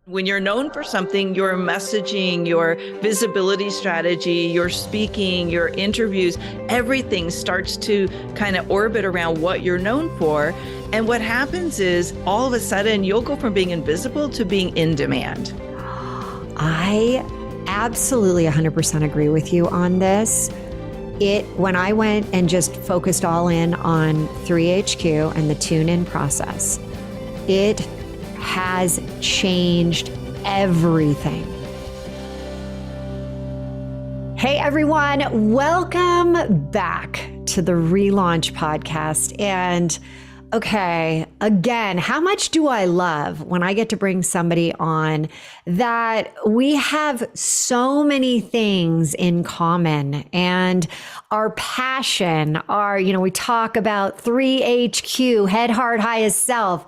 When you're known for something, your messaging, your visibility strategy, your speaking, your interviews, everything starts to kind of orbit around what you're known for. And what happens is all of a sudden you'll go from being invisible to being in demand. I absolutely 100% agree with you on this. When I went and just focused all in on 3HQ and the tune-in process, it has changed everything. Hey everyone, welcome back to the Relaunch podcast. And okay, again, how much do I love when I get to bring somebody on that we have so many things in common, and our passion, we talk about 3HQ, head, heart, highest self,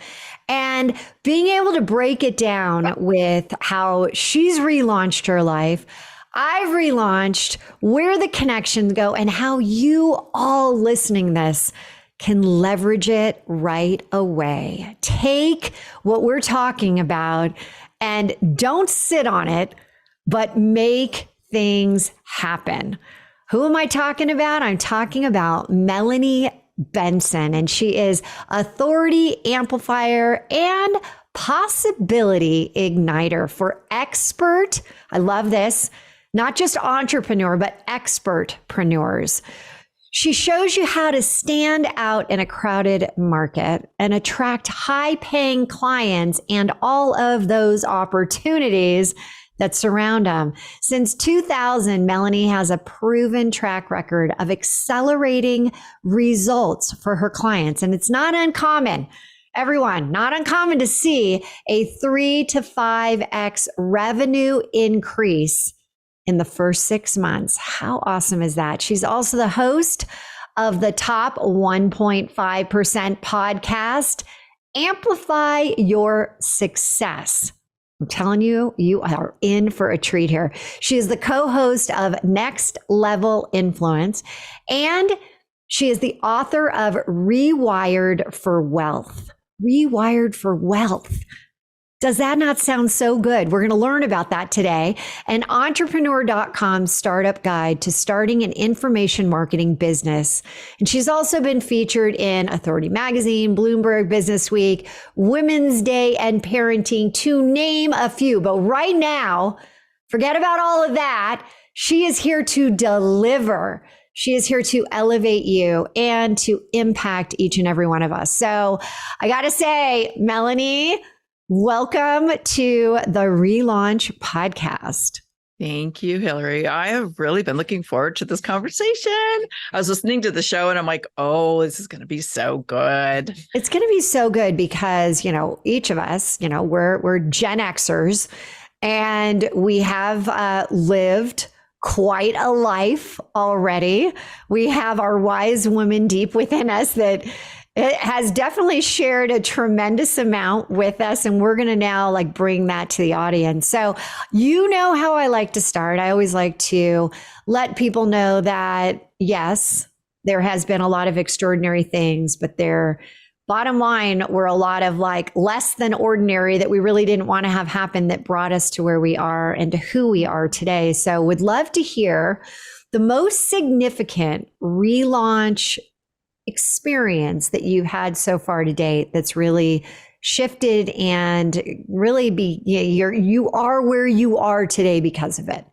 and being able to break it down with how she's relaunched her life, I've relaunched, where the connections go, and how you all listening this can leverage it right away. Take what we're talking about and don't sit on it, but make things happen. Who am I talking about? I'm talking about Melanie Benson, and she is authority amplifier and possibility igniter for expert. I love this. Not just entrepreneur, but expert-preneurs. She shows you how to stand out in a crowded market and attract high-paying clients and all of those opportunities that surround them. Since 2000, Melanie has a proven track record of accelerating results for her clients. And it's not uncommon, everyone, not uncommon to see a 3 to 5x revenue increase in the first 6 months. How awesome is that? She's also the host of the top 1.5% podcast, Amplify Your Success. I'm telling you, you are in for a treat here. She is the co-host of Next Level Influence, and she is the author of Rewired for Wealth. Rewired for Wealth. Does that not sound so good? We're going to learn about that today. An entrepreneur.com startup guide to starting an information marketing business. And she's also been featured in Authority Magazine, Bloomberg BusinessWeek, Women's Day, and Parenting, to name a few. But right now, forget about all of that. She is here to deliver. She is here to elevate you and to impact each and every one of us. So I got to say, Melanie, welcome to the Relaunch podcast. Thank you, Hilary. I have really been looking forward to this conversation. I was listening to the show and I'm like, oh, this is going to be so good. It's going to be so good because, each of us, we're Gen Xers, and we have lived quite a life already. We have our wise woman deep within us that it has definitely shared a tremendous amount with us, and we're going to now bring that to the audience. So you know how I like to start. I always like to let people know that, yes, there has been a lot of extraordinary things, but bottom line were a lot of less than ordinary that we really didn't want to have happen that brought us to where we are and to who we are today. So would love to hear the most significant relaunch experience that you've had so far to date that's really shifted and really you are where you are today because of it.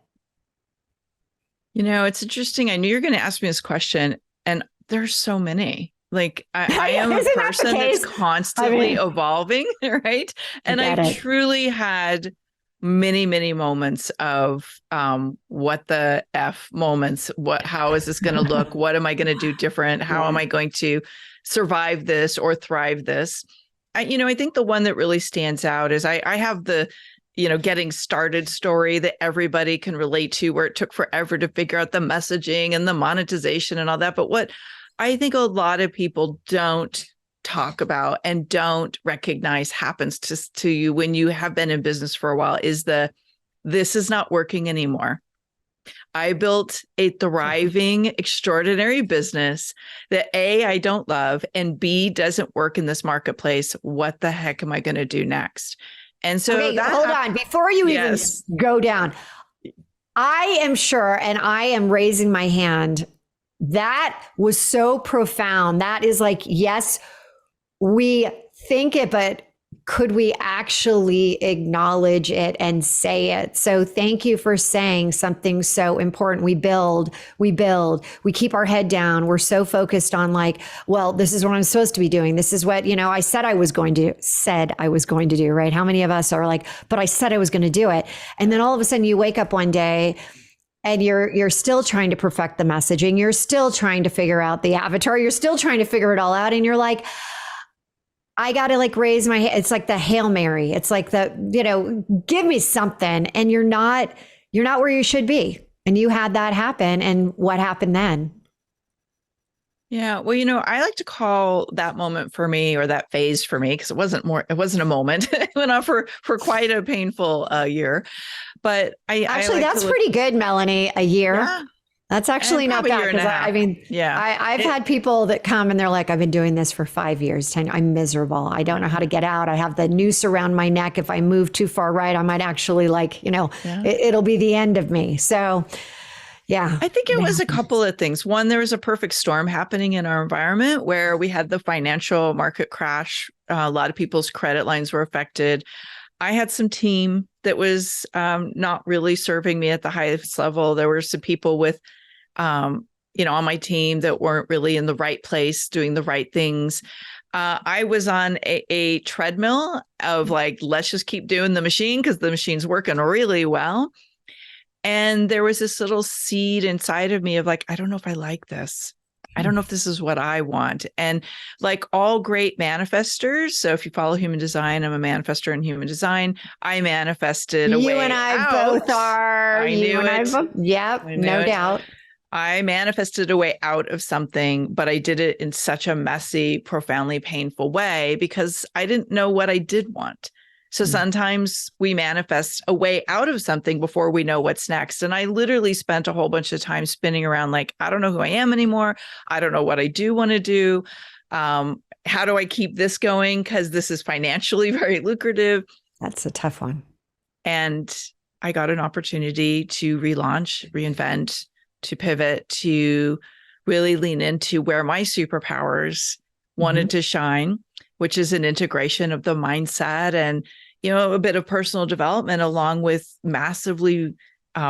It's interesting. I knew you were going to ask me this question, and there's so many. I am a person that's constantly evolving, right? And I truly had many, many moments of what the F moments, how is this going to look? What am I going to do different? How am I going to survive this or thrive this? I think the one that really stands out is I have the, getting started story that everybody can relate to, where it took forever to figure out the messaging and the monetization and all that. But what I think a lot of people don't talk about and don't recognize happens to you when you have been in business for a while is this is not working anymore. I built a thriving, extraordinary business that A, I don't love, and B, doesn't work in this marketplace. What the heck am I going to do next? And so hold on. Before you even go down, I am sure, and I am raising my hand, that was so profound. That is like, yes, we think it, but could we actually acknowledge it and say it? So thank you for saying something so important. We build, we keep our head down. We're so focused on like, well, this is what I'm supposed to be doing. This is what, I said I was going to do, right? How many of us are like, but I said I was going to do it. And then all of a sudden you wake up one day and you're still trying to perfect the messaging. You're still trying to figure out the avatar. You're still trying to figure it all out. And you're like, I got to like raise my hand. It's like the Hail Mary. It's like give me something. And you're not where you should be. And you had that happen. And what happened then? Yeah. Well, I like to call that moment for me, or that phase for me, because it wasn't a moment. It went on for quite a painful year. But that's pretty good, Melanie. A year. Yeah. That's actually not bad, because I've had people that come and they're like, I've been doing this for 5 years, 10. I'm miserable. I don't know how to get out. I have the noose around my neck. If I move too far right, I might actually it'll be the end of me. So, yeah. I think it was a couple of things. One, there was a perfect storm happening in our environment where we had the financial market crash. A lot of people's credit lines were affected. I had some team that was not really serving me at the highest level. There were some people with on my team that weren't really in the right place, doing the right things. I was on a treadmill of like, let's just keep doing the machine because the machine's working really well. And there was this little seed inside of me of like, I don't know if I like this. I don't know if this is what I want. And like all great manifestors, so if you follow human design, I'm a manifestor in human design. I manifested a way out. You and I both are. I knew it. Yep, no doubt. I manifested a way out of something, but I did it in such a messy, profoundly painful way because I didn't know what I did want. So sometimes we manifest a way out of something before we know what's next. And I literally spent a whole bunch of time spinning around like, I don't know who I am anymore. I don't know what I do want to do. How do I keep this going? Because this is financially very lucrative. That's a tough one. And I got an opportunity to relaunch, reinvent, to pivot, to really lean into where my superpowers wanted to shine, which is an integration of the mindset and, a bit of personal development along with massively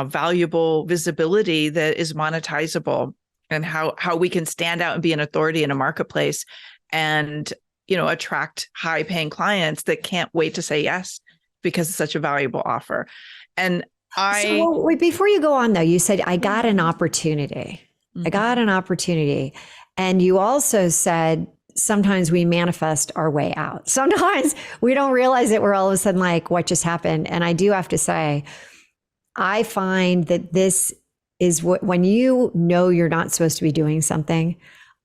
valuable visibility that is monetizable, and how we can stand out and be an authority in a marketplace and, attract high paying clients that can't wait to say yes because it's such a valuable offer. And before you go on though, you said, I got an opportunity. I got an opportunity. And you also said, sometimes we manifest our way out. Sometimes we don't realize it. We're all of a sudden like, what just happened? And I do have to say, I find that this is when you know you're not supposed to be doing something.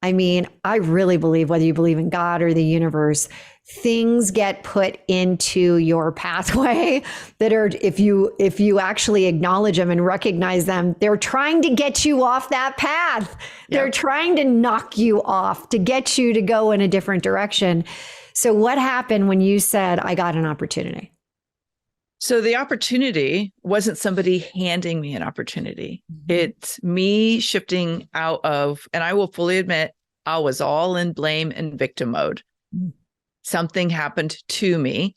I mean, I really believe, whether you believe in God or the universe, things get put into your pathway that are, if you actually acknowledge them and recognize them, they're trying to get you off that path. Yep. They're trying to knock you off, to get you to go in a different direction. So what happened when you said, I got an opportunity? So the opportunity wasn't somebody handing me an opportunity. It's me shifting out of, and I will fully admit, I was all in blame and victim mode. Something happened to me.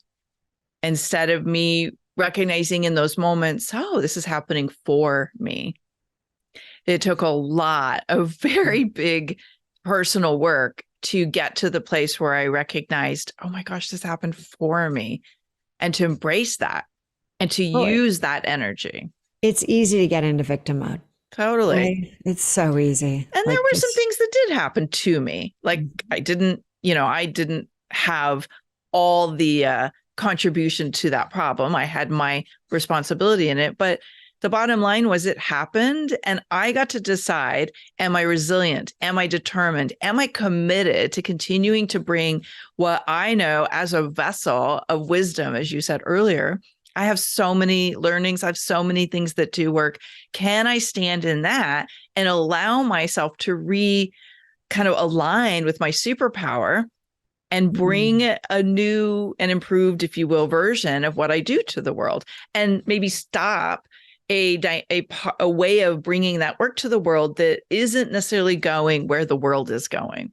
Instead of me recognizing in those moments, oh, this is happening for me. It took a lot of very big personal work to get to the place where I recognized, oh my gosh, this happened for me. And to embrace that. And to use that energy. It's easy to get into victim mode. Totally. Right? It's so easy. And there were some things that did happen to me. Like I didn't have all the contribution to that problem. I had my responsibility in it. But the bottom line was it happened. And I got to decide, am I resilient? Am I determined? Am I committed to continuing to bring what I know as a vessel of wisdom, as you said earlier? I have so many learnings. I have so many things that do work. Can I stand in that and allow myself to kind of align with my superpower and bring a new and improved, if you will, version of what I do to the world, and maybe stop a way of bringing that work to the world that isn't necessarily going where the world is going.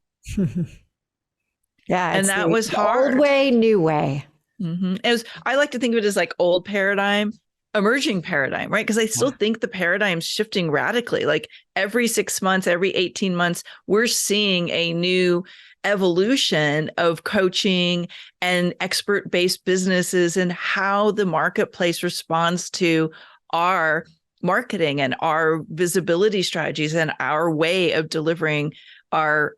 Yeah. And that was hard. Old way, new way. I like to think of it as like old paradigm, emerging paradigm, right? Because I still think the paradigm's shifting radically. Like every 6 months, every 18 months, we're seeing a new evolution of coaching and expert-based businesses and how the marketplace responds to our marketing and our visibility strategies and our way of delivering our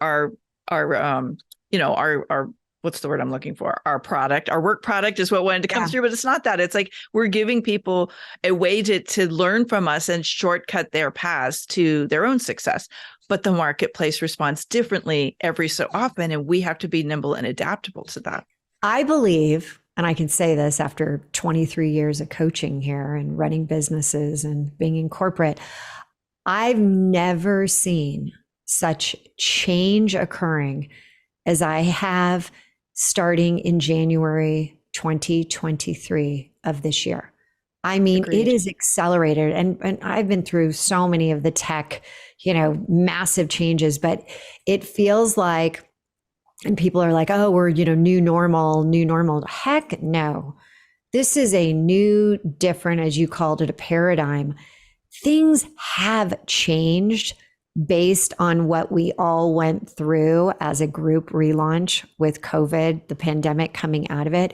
what's the word I'm looking for? Our product, our work product is what wanted to come through, but it's not that. It's like we're giving people a way to learn from us and shortcut their paths to their own success. But the marketplace responds differently every so often, and we have to be nimble and adaptable to that. I believe, and I can say this after 23 years of coaching here and running businesses and being in corporate, I've never seen such change occurring as I have starting in January 2023 of this year. I mean, Agreed. It is accelerated. And I've been through so many of the tech, massive changes, but it feels like, and people are like, oh, we're, new normal. Heck no. This is a new, different, as you called it, a paradigm. Things have changed based on what we all went through as a group relaunch with COVID, the pandemic coming out of it.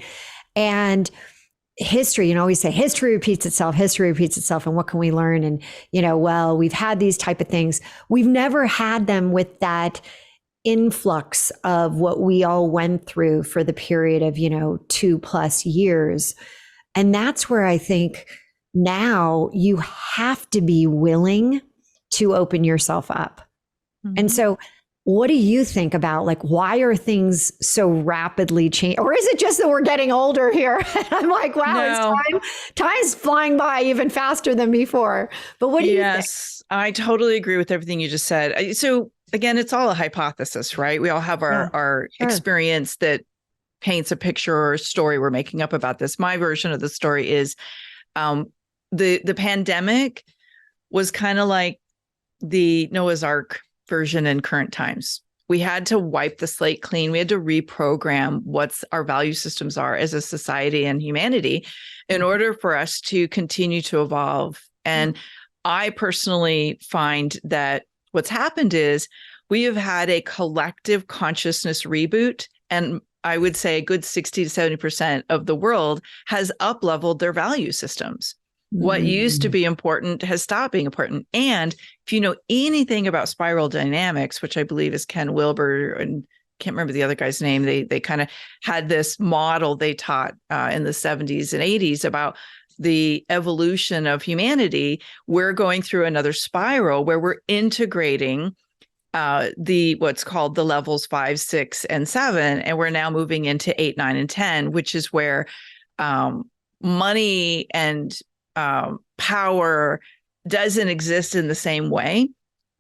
And history, always say history repeats itself. And what can we learn? And, well, we've had these type of things. We've never had them with that influx of what we all went through for the period of, 2+ years. And that's where I think now you have to be willing to open yourself up. And so what do you think about, like, why are things so rapidly changing? Or is it just that we're getting older here? I'm like, wow, time's flying by even faster than before. But what do you think? Yes, I totally agree with everything you just said. So again, it's all a hypothesis, right? We all have our experience that paints a picture or a story we're making up about this. My version of the story is the pandemic was kind of like the Noah's Ark version in current times. We had to wipe the slate clean. We had to reprogram what our value systems are as a society and humanity in order for us to continue to evolve. And I personally find that what's happened is we have had a collective consciousness reboot, and I would say a good 60 to 70% of the world has up-leveled their value systems. What used to be important has stopped being important. And if you know anything about spiral dynamics, which I believe is Ken Wilber, and can't remember the other guy's name, they kind of had this model they taught in the 70s and 80s about the evolution of humanity. We're going through another spiral where we're integrating what's called the levels 5, 6, and 7, and we're now moving into 8, 9, and 10, which is where money and power doesn't exist in the same way.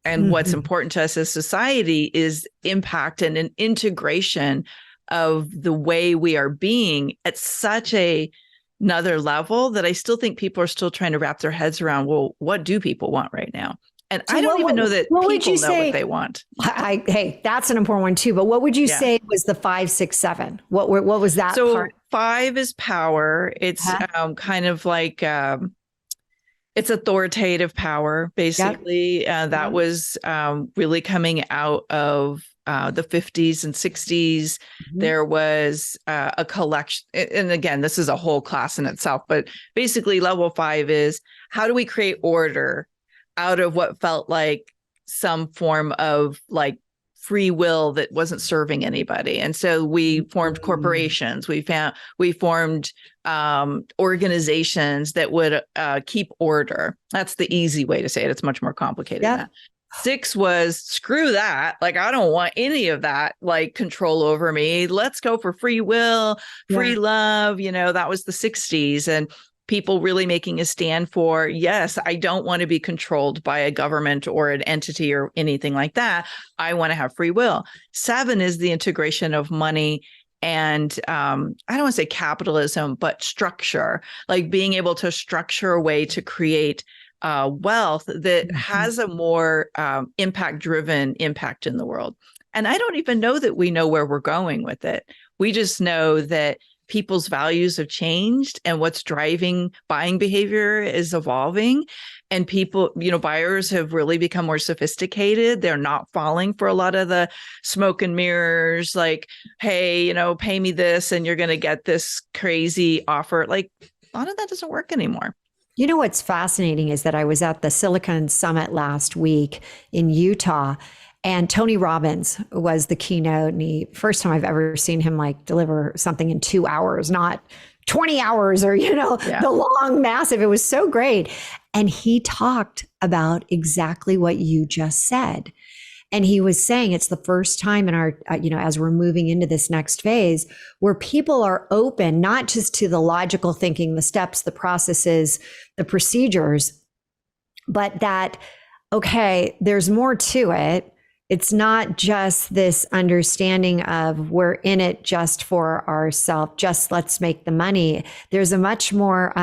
And what's important to us as society is impact and an integration of the way we are being at such another level that I still think people are still trying to wrap their heads around, well, what do people want right now? And so I don't even know that people know what they want. Hey, that's an important one too. But what would you say was the 5, 6, 7? What was that? So part? 5 is power. It's kind of like it's authoritative power, basically. That was really coming out of the 50s and 60s. There was a collection. And again, this is a whole class in itself. But basically, level 5 is how do we create order out of what felt like some form of like free will that wasn't serving anybody. And so we formed corporations. We formed organizations that would keep order. That's the easy way to say it. It's much more complicated than that. 6 was screw that. Like, I don't want any of that, like, control over me. Let's go for free will, free love. That was the 60s. And people really making a stand for, yes, I don't want to be controlled by a government or an entity or anything like that. I want to have free will. 7 is the integration of money and I don't want to say capitalism, but structure, like being able to structure a way to create wealth that has a more impact-driven impact in the world. And I don't even know that we know where we're going with it. We just know that people's values have changed and what's driving buying behavior is evolving. And people, buyers have really become more sophisticated. They're not falling for a lot of the smoke and mirrors, like, hey, pay me this and you're going to get this crazy offer. Like, a lot of that doesn't work anymore. What's fascinating is that I was at the Silicon Summit last week in Utah, and Tony Robbins was the keynote. And first time I've ever seen him like deliver something in 2 hours, not 20 hours or, the long, massive. It was so great. And he talked about exactly what you just said. And he was saying it's the first time in our, as we're moving into this next phase where people are open, not just to the logical thinking, the steps, the processes, the procedures, but that, okay, there's more to it. It's not just this understanding of we're in it just for ourselves, just let's make the money. There's a much more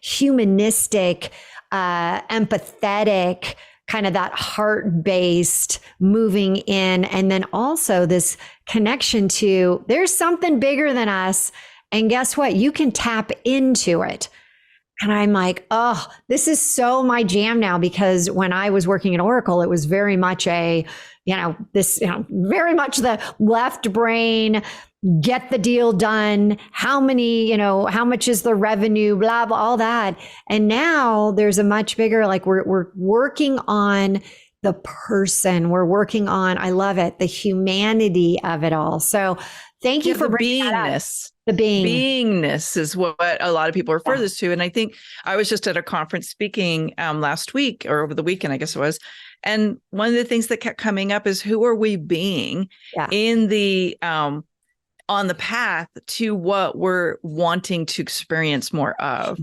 humanistic, empathetic, kind of that heart-based moving in. And then also this connection to there's something bigger than us. And guess what? You can tap into it. And I'm like, oh, this is so my jam now, because when I was working at Oracle, it was very much very much the left brain, get the deal done. How much is the revenue, blah, blah, all that. And now there's a much bigger, like we're working on the person. We're working on, I love it, the humanity of it all. So thank you for bringing beingness. The beingness is what a lot of people refer this to. And I think I was just at a conference speaking last week or over the weekend, I guess it was. And one of the things that kept coming up is who are we being in the on the path to what we're wanting to experience more of.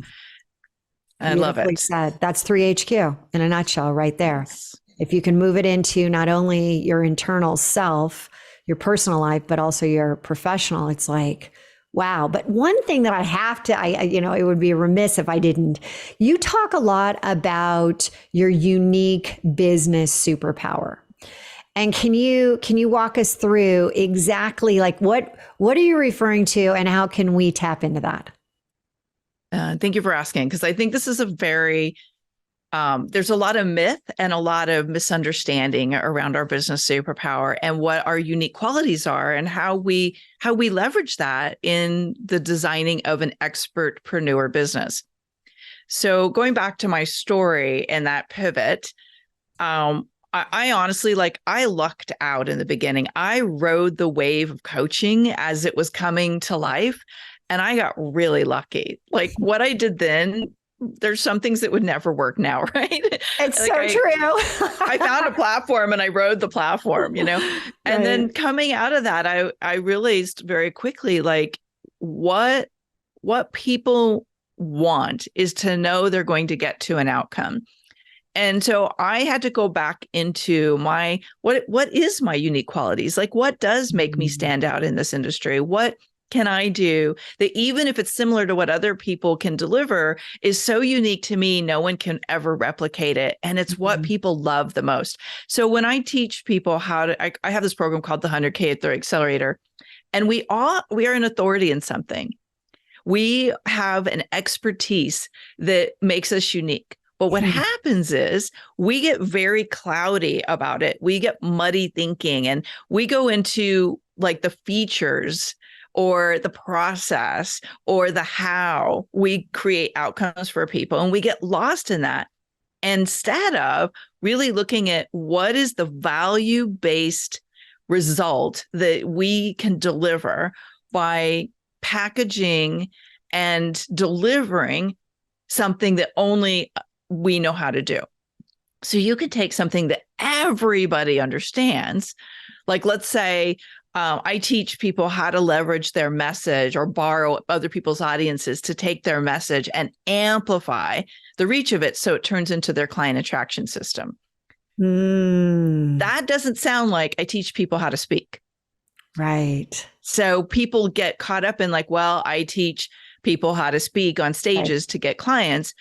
I love it. Said. That's 3HQ in a nutshell right there. Yes. If you can move it into not only your internal self, your personal life, but also your professional, it's like, wow. But one thing that I have to, it would be remiss if I didn't. You talk a lot about your unique business superpower. And can you walk us through exactly like what are you referring to and how can we tap into that? Thank you for asking, because I think this is a very there's a lot of myth and a lot of misunderstanding around our business superpower and what our unique qualities are and how we leverage that in the designing of an expert-preneur business. So going back to my story and that pivot, I honestly, I lucked out in the beginning. I rode the wave of coaching as it was coming to life, and I got really lucky. Like what I did then, there's some things that would never work now, right? It's so true. I found a platform and I rode the platform, and right. Then coming out of that, I realized very quickly, like what people want is to know they're going to get to an outcome. And so I had to go back into my, what is my unique qualities? Like what does make me stand out in this industry? What can I do that even if it's similar to what other people can deliver is so unique to me, no one can ever replicate it. And it's what people love the most. So when I teach people how to, I have this program called the 100K Accelerator, and we are an authority in something. We have an expertise that makes us unique. But what happens is we get very cloudy about it. We get muddy thinking and we go into like the features or the process or the how we create outcomes for people. And we get lost in that instead of really looking at what is the value-based result that we can deliver by packaging and delivering something that only we know how to do. So you could take something that everybody understands, like let's say I teach people how to leverage their message or borrow other people's audiences to take their message and amplify the reach of it so it turns into their client attraction system. That doesn't sound like I teach people how to speak. Right. So people get caught up in like, well, I teach people how to speak on stages to get clients.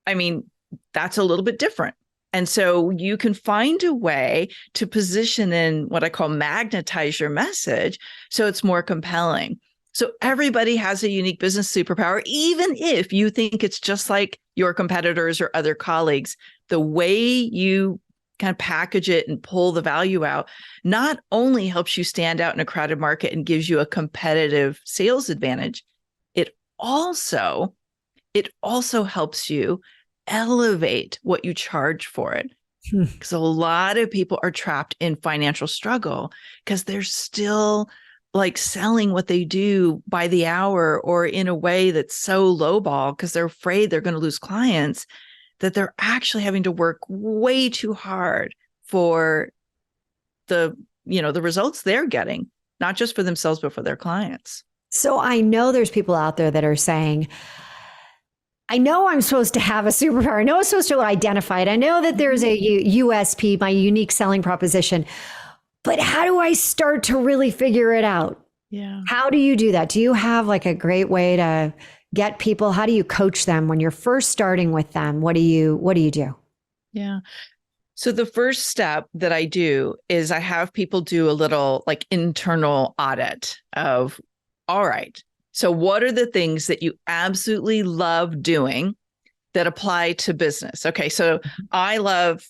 I mean, that's a little bit different. And so you can find a way to position in what I call magnetize your message so it's more compelling. So everybody has a unique business superpower, even if you think it's just like your competitors or other colleagues. The way you kind of package it and pull the value out not only helps you stand out in a crowded market and gives you a competitive sales advantage, it also helps you elevate what you charge for it. Because a lot of people are trapped in financial struggle because they're still like selling what they do by the hour or in a way that's so lowball because they're afraid they're going to lose clients, that they're actually having to work way too hard for the results they're getting, not just for themselves, but for their clients. So I know there's people out there that are saying, I know I'm supposed to have a superpower. I know I'm supposed to identify it. I know that there's a USP, my unique selling proposition, but how do I start to really figure it out? Yeah. How do you do that? Do you have like a great way to get people? How do you coach them when you're first starting with them? What do you do? Yeah. So the first step that I do is I have people do a little like internal audit of, all right, so what are the things that you absolutely love doing that apply to business? Okay, so I love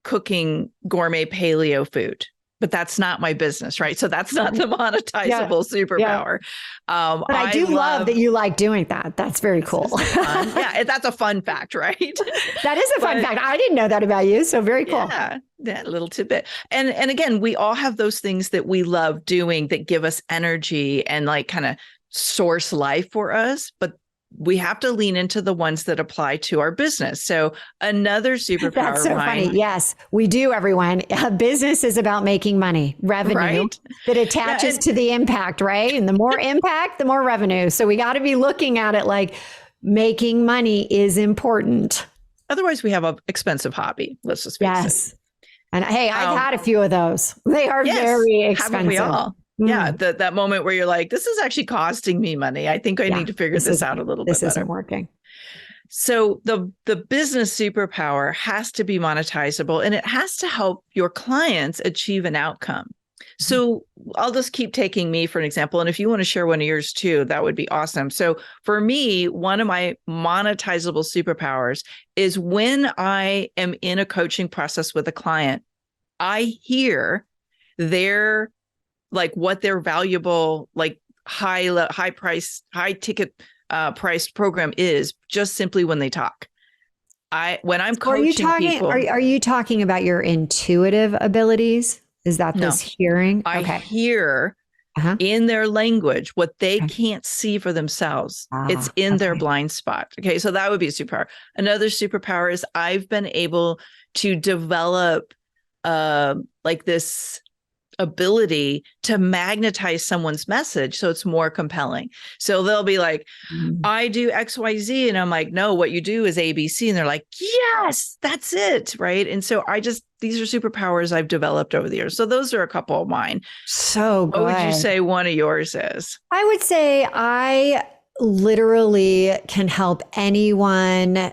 cooking gourmet paleo food, but that's not my business, right? So that's not the monetizable superpower. Yeah. But I do love that you like doing that. That's very cool. Yeah, that's a fun fact, right? That is a fun fact. I didn't know that about you. So very cool. Yeah, that little tidbit. And again, we all have those things that we love doing that give us energy and like kind of source life for us, but we have to lean into the ones that apply to our business. So another superpower. That's so funny. Yes, we do, everyone. A business is about making money, revenue, right? That attaches to the impact, right? And the more impact, the more revenue. So we got to be looking at it like making money is important. Otherwise, we have an expensive hobby. Let's just face it. And hey, I've had a few of those. They are very expensive. Haven't we all? Yeah, that moment where you're like, this is actually costing me money. I think I need to figure this out a little bit better. This isn't working. So the business superpower has to be monetizable and it has to help your clients achieve an outcome. So I'll just keep taking me for an example. And if you want to share one of yours too, that would be awesome. So for me, one of my monetizable superpowers is when I am in a coaching process with a client, I hear their like what their valuable, like high price, high ticket priced program is just simply when they talk. When I'm coaching people, are you talking about your intuitive abilities? Is that this hearing? I hear in their language what they can't see for themselves. It's in their blind spot. Okay, so that would be a superpower. Another superpower is I've been able to develop like this ability to magnetize someone's message so it's more compelling. So they'll be like, I do XYZ. And I'm like, no, what you do is ABC. And they're like, yes, that's it. Right. And so these are superpowers I've developed over the years. So those are a couple of mine. So good. What would you say one of yours is? I would say I literally can help anyone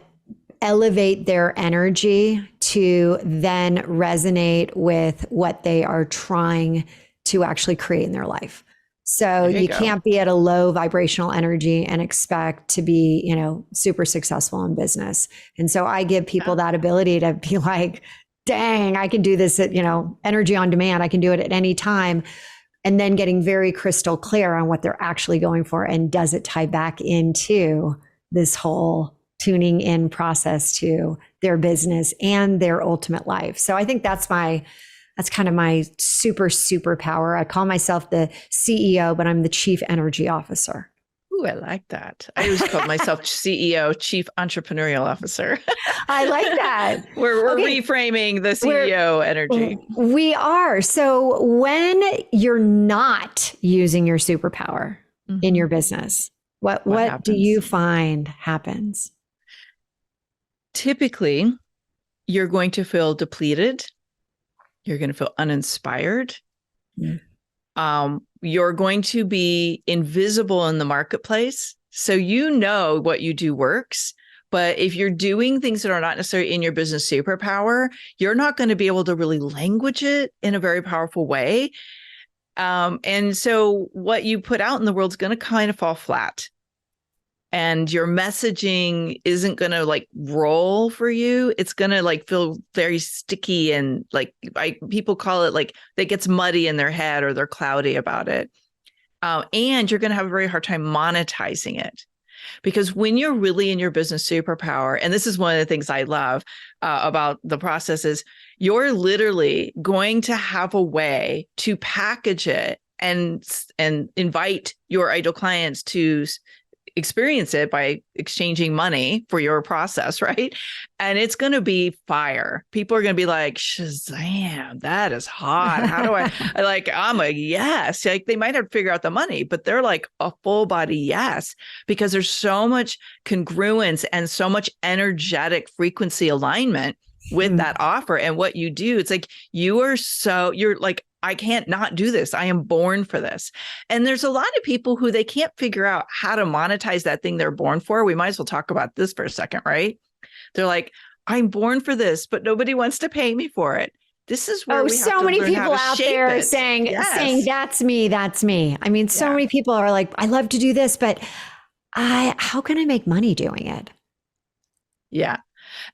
elevate their energy to then resonate with what they are trying to actually create in their life. So you can't be at a low vibrational energy and expect to be, super successful in business. And so I give people that ability to be like, dang, I can do this at, energy on demand. I can do it at any time. And then getting very crystal clear on what they're actually going for. And does it tie back into this whole tuning in process to their business and their ultimate life. So I think that's kind of my superpower. I call myself the CEO, but I'm the Chief Energy Officer. Ooh, I like that. I always called myself CEO, Chief Entrepreneurial Officer. I like that. We're reframing the CEO energy. We are. So when you're not using your superpower in your business, what do you find happens? Typically, you're going to feel depleted. You're going to feel uninspired. You're going to be invisible in the marketplace. So you know what you do works. But if you're doing things that are not necessarily in your business superpower, you're not going to be able to really language it in a very powerful way. And so what you put out in the world is going to kind of fall flat. And your messaging isn't going to like roll for you. It's going to like feel very sticky and like people call it like that gets muddy in their head or they're cloudy about it. And you're going to have a very hard time monetizing it. Because when you're really in your business superpower, and this is one of the things I love about the process is you're literally going to have a way to package it and invite your ideal clients to experience it by exchanging money for your process, right? And it's going to be fire. People are going to be like, Shazam, that is hot. How do I'm a yes. Like they might have to figure out the money, but they're like a full body yes, because there's so much congruence and so much energetic frequency alignment with that offer. And what you do, it's like, you're like, I can't not do this. I am born for this. And there's a lot of people who they can't figure out how to monetize that thing they're born for. We might as well talk about this for a second, right? They're like, I'm born for this, but nobody wants to pay me for it. This is where we have so to many learn people how to out there it. saying, that's me, that's me. I mean, so many people are like, I love to do this, but how can I make money doing it? Yeah.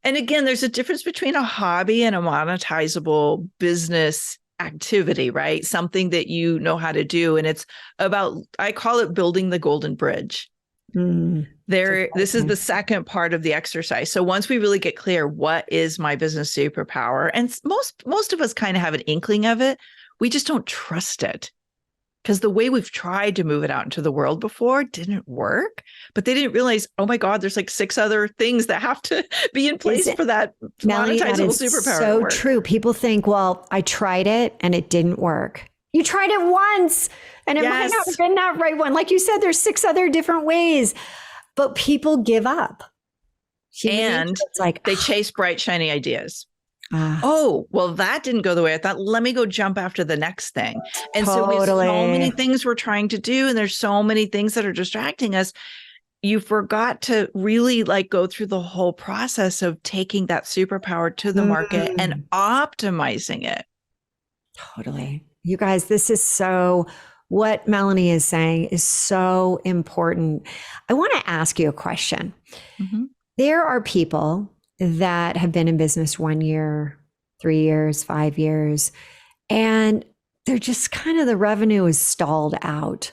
And again, there's a difference between a hobby and a monetizable business activity, right? Something that you know how to do. And it's about, I call it building the golden bridge. This is the second part of the exercise. So once we really get clear, what is my business superpower? And most of us kind of have an inkling of it. We just don't trust it. Because the way we've tried to move it out into the world before didn't work, but they didn't realize, oh my God, there's like 6 other things that have to be in place for that monetizable superpower. So true. People think, well, I tried it and it didn't work. You tried it once and it might not have been that right one. Like you said, there's 6 other different ways, but people give up. And it's like they chase bright, shiny ideas. Oh, well, that didn't go the way I thought. Let me go jump after the next thing. And so we have so many things we're trying to do, and there's so many things that are distracting us. You forgot to really like go through the whole process of taking that superpower to the market and optimizing it. Totally. You guys, this is so, what Melanie is saying is so important. I want to ask you a question. There are people that have been in business 1 year, 3 years, 5 years, and they're just kind of, the revenue is stalled out.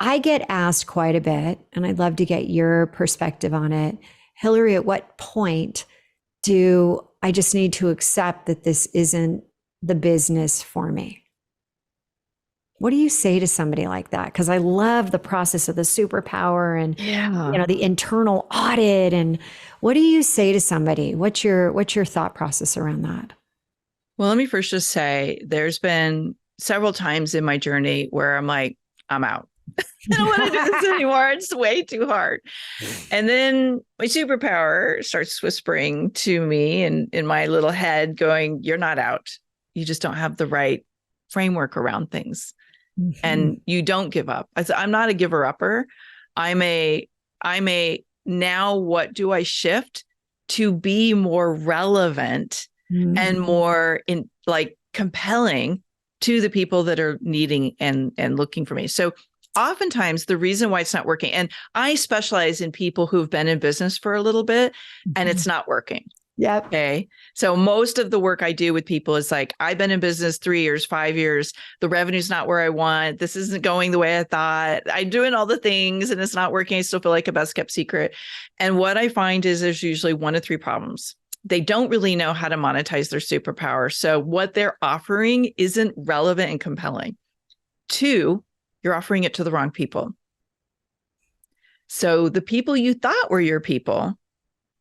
I get asked quite a bit, and I'd love to get your perspective on it. Hilary, at what point do I just need to accept that this isn't the business for me? What do you say to somebody like that? Because I love the process of the superpower and the internal audit. And what do you say to somebody? What's your thought process around that? Well, let me first just say there's been several times in my journey where I'm like, I'm out. I don't want to do this anymore. It's way too hard. And then my superpower starts whispering to me and in my little head going, you're not out. You just don't have the right framework around things. And you don't give up. I'm not a giver-upper. I'm a now what do I shift to be more relevant and more compelling to the people that are needing and looking for me. So oftentimes the reason why it's not working, and I specialize in people who've been in business for a little bit and it's not working. Yep. Okay. So most of the work I do with people is like, I've been in business 3 years, 5 years. The revenue's not where I want. This isn't going the way I thought. I'm doing all the things and it's not working. I still feel like a best kept secret. And what I find is there's usually 1 to 3 problems. They don't really know how to monetize their superpower. So what they're offering isn't relevant and compelling. 2, you're offering it to the wrong people. So the people you thought were your people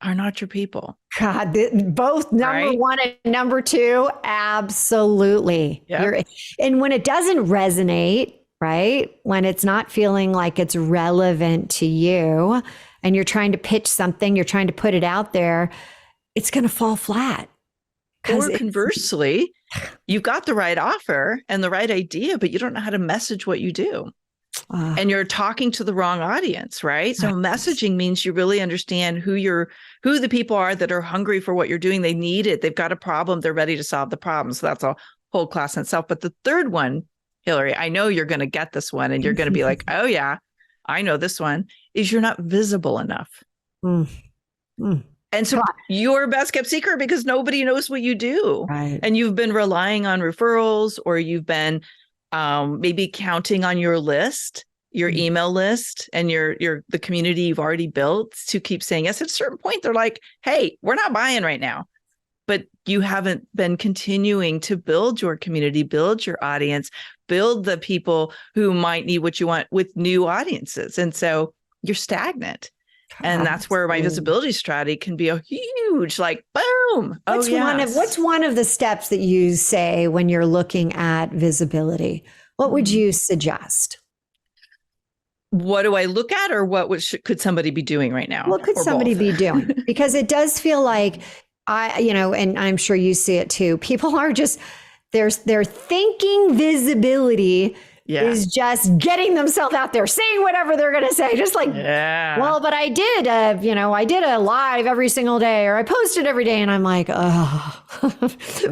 are not your people. God, both number 1 and number 2, absolutely. Yep. And when it doesn't resonate, right? When it's not feeling like it's relevant to you and you're trying to pitch something, you're trying to put it out there, it's going to fall flat Or conversely, you've got the right offer and the right idea, but you don't know how to message what you do. And you're talking to the wrong audience, right? So messaging means you really understand who the people are that are hungry for what you're doing. They need it. They've got a problem. They're ready to solve the problem. So that's a whole class in itself. But the third one, Hilary, I know you're going to get this one and you're going to be like, oh yeah, I know this one, is you're not visible enough. And so you're best kept secret because nobody knows what you do. Right. And you've been relying on referrals, or you've been maybe counting on your list, your email list, and the community you've already built to keep saying yes. At a certain point, they're like, hey, we're not buying right now. But you haven't been continuing to build your community, build your audience, build the people who might need what you want with new audiences. And so you're stagnant. And that's where my visibility strategy can be a huge, like, boom. What's one of the steps that you say when you're looking at visibility? What would you suggest? What do I look at, or could somebody be doing right now? What could somebody be doing? Because it does feel like and I'm sure you see it too. People are just, they're thinking visibility is just getting themselves out there, saying whatever they're going to say. Just like, well, but I did a live every single day, or I posted every day. And I'm like, oh,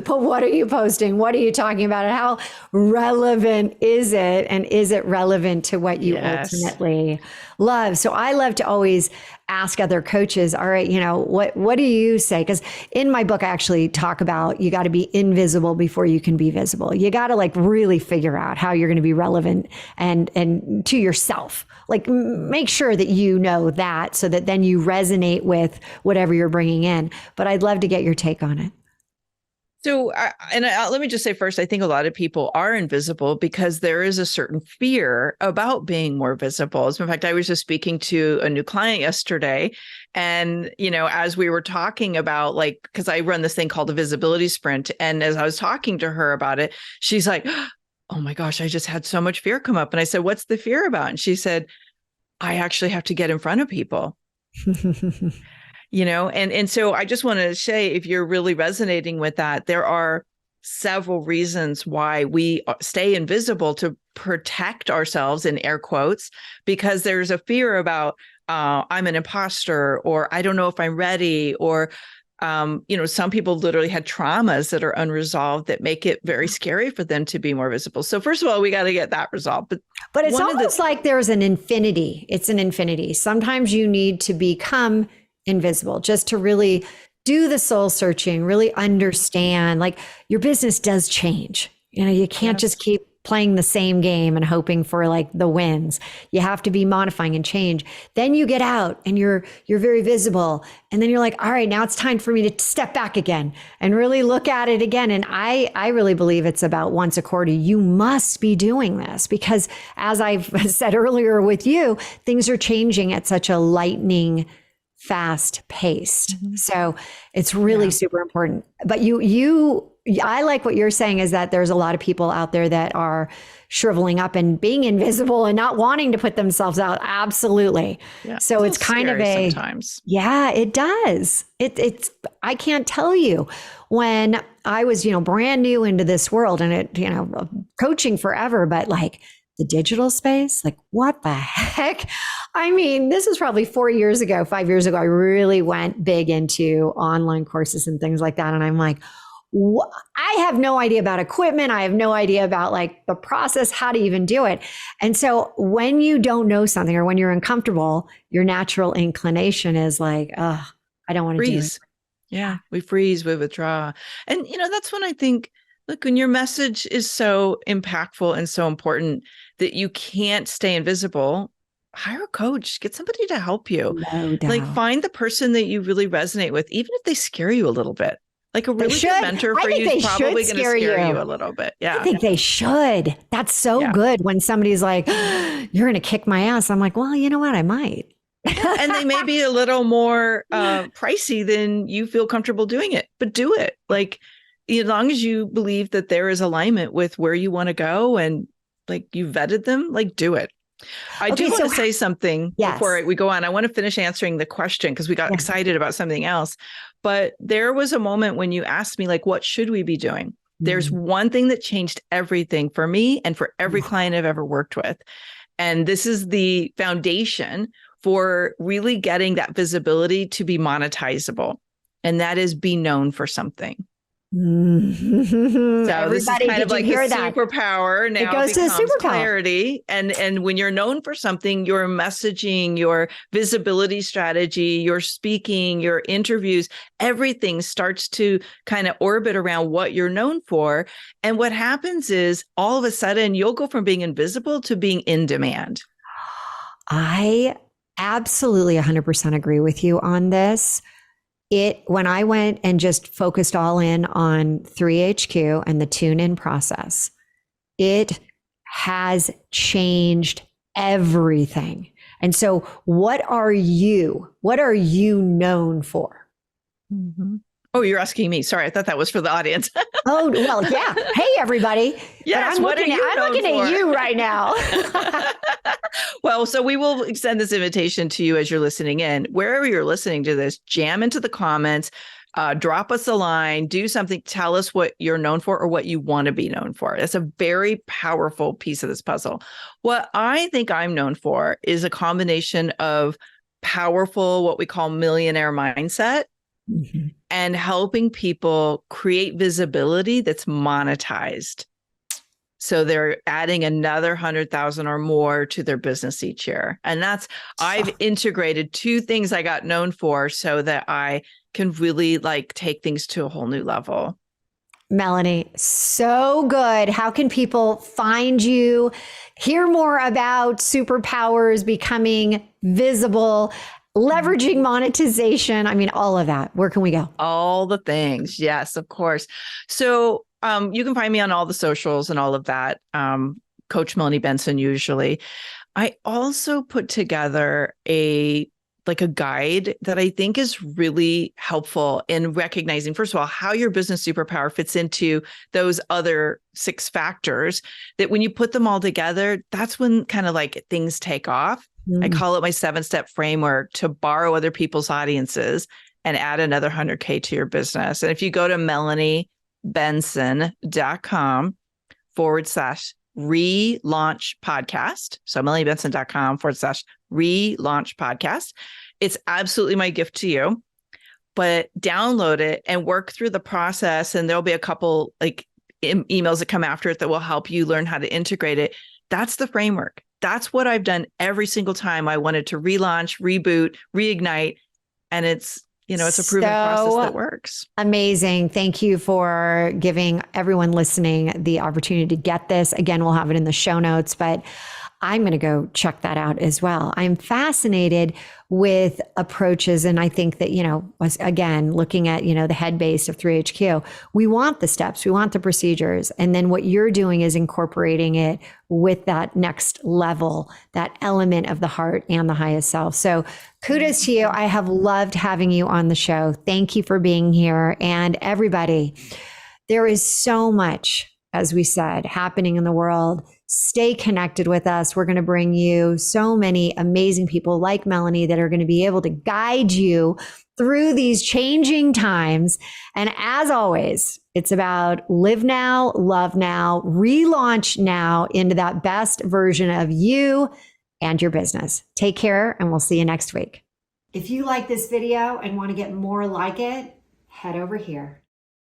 but what are you posting? What are you talking about? And how relevant is it? And is it relevant to what you ultimately love? So I love to always ask other coaches, all right, what do you say? Because in my book, I actually talk about, you got to be invisible before you can be visible. You got to like really figure out how you're going to be relevant and to yourself. Like make sure that you know that, so that then you resonate with whatever you're bringing in. But I'd love to get your take on it. So, let me just say first, I think a lot of people are invisible because there is a certain fear about being more visible. As a matter of fact, I was just speaking to a new client yesterday, and, as we were talking about, like, because I run this thing called the visibility sprint. And as I was talking to her about it, she's like, oh my gosh, I just had so much fear come up. And I said, what's the fear about? And she said, I actually have to get in front of people. And so I just want to say, if you're really resonating with that, there are several reasons why we stay invisible to protect ourselves, in air quotes, because there's a fear about I'm an imposter, or I don't know if I'm ready, or some people literally had traumas that are unresolved that make it very scary for them to be more visible. So first of all, we got to get that resolved. But it's almost like there's an infinity. It's an infinity. Sometimes you need to become invisible just to really do the soul searching, really understand, like, your business does change. You can't just keep playing the same game and hoping for like the wins. You have to be modifying and change. Then you get out and you're very visible. And then you're like, all right, now it's time for me to step back again and really look at it again. And I really believe it's about once a quarter. You must be doing this because, as I've said earlier with you, things are changing at such a lightning fast paced. So it's really super important. But I like what you're saying, is that there's a lot of people out there that are shriveling up and being invisible and not wanting to put themselves out. Absolutely. Yeah, so it's kind of sometimes. Yeah, it does. It's, I can't tell you, when I was, brand new into this world and coaching forever, but like the digital space, like what the heck? I mean, this was probably 5 years ago, I really went big into online courses and things like that. And I'm like, I have no idea about equipment. I have no idea about like the process, how to even do it. And so when you don't know something, or when you're uncomfortable, your natural inclination is like, oh, I don't want to do it. Yeah, we freeze, we withdraw. And, that's when I think, look, when your message is so impactful and so important that you can't stay invisible, hire a coach, get somebody to help you. No doubt. Like, find the person that you really resonate with, even if they scare you a little bit. Like, a really good mentor for you is probably going to scare you a little bit. Yeah. I think they should. That's so good when somebody's like, you're going to kick my ass. I'm like, well, you know what? I might. And they may be a little more pricey than you feel comfortable doing it, but do it. Like, as long as you believe that there is alignment with where you want to go and like you vetted them, like, do it. I do want to say something before we go on. I want to finish answering the question because we got excited about something else. But there was a moment when you asked me, like, what should we be doing? There's one thing that changed everything for me and for every client I've ever worked with. And this is the foundation for really getting that visibility to be monetizable. And that is be known for something. So everybody, this is kind of like the superpower now. It goes to the superpower. Clarity. And when you're known for something, your messaging, your visibility strategy, your speaking, your interviews, everything starts to kind of orbit around what you're known for. And what happens is all of a sudden you'll go from being invisible to being in demand. I absolutely 100% agree with you on this. When I went and just focused all in on 3HQ and the tune-in process, it has changed everything. And so what are you known for? Mm-hmm. Oh, you're asking me. Sorry, I thought that was for the audience. Oh, well, yeah. Hey, everybody. Yes, I'm looking at you right now. Well, so we will extend this invitation to you as you're listening in. Wherever you're listening to this, jam into the comments, drop us a line, do something, tell us what you're known for or what you want to be known for. That's a very powerful piece of this puzzle. What I think I'm known for is a combination of powerful, what we call millionaire mindset, and helping people create visibility that's monetized. So they're adding another 100,000 or more to their business each year. And I've integrated two things I got known for so that I can really take things to a whole new level. Melanie, so good. How can people find you, hear more about superpowers, becoming visible, leveraging monetization? I mean, all of that. Where can we go? All the things. Yes, of course. So you can find me on all the socials and all of that. Coach Melanie Benson, usually. I also put together a guide that I think is really helpful in recognizing, first of all, how your business superpower fits into those other 6 factors that when you put them all together, that's when kind of things take off. I call it my 7-step framework to borrow other people's audiences and add another 100K to your business. And if you go to MelanieBenson.com/relaunch podcast, so MelanieBenson.com/relaunch podcast, it's absolutely my gift to you. But download it and work through the process. And there'll be a couple emails that come after it that will help you learn how to integrate it. That's the framework. That's what I've done every single time I wanted to relaunch, reboot, reignite. And it's a proven process that works. Amazing. Thank you for giving everyone listening the opportunity to get this. Again, we'll have it in the show notes, but I'm going to go check that out as well. I'm fascinated with approaches. And I think that, again, looking at, the head base of 3HQ, we want the steps, we want the procedures. And then what you're doing is incorporating it with that next level, that element of the heart and the highest self. So kudos to you. I have loved having you on the show. Thank you for being here. And everybody, there is so much, as we said, happening in the world. Stay connected with us. We're going to bring you so many amazing people like Melanie that are going to be able to guide you through these changing times. And as always, it's about live now, love now, relaunch now into that best version of you and your business. Take care, and we'll see you next week. If you like this video and want to get more like it, head over here.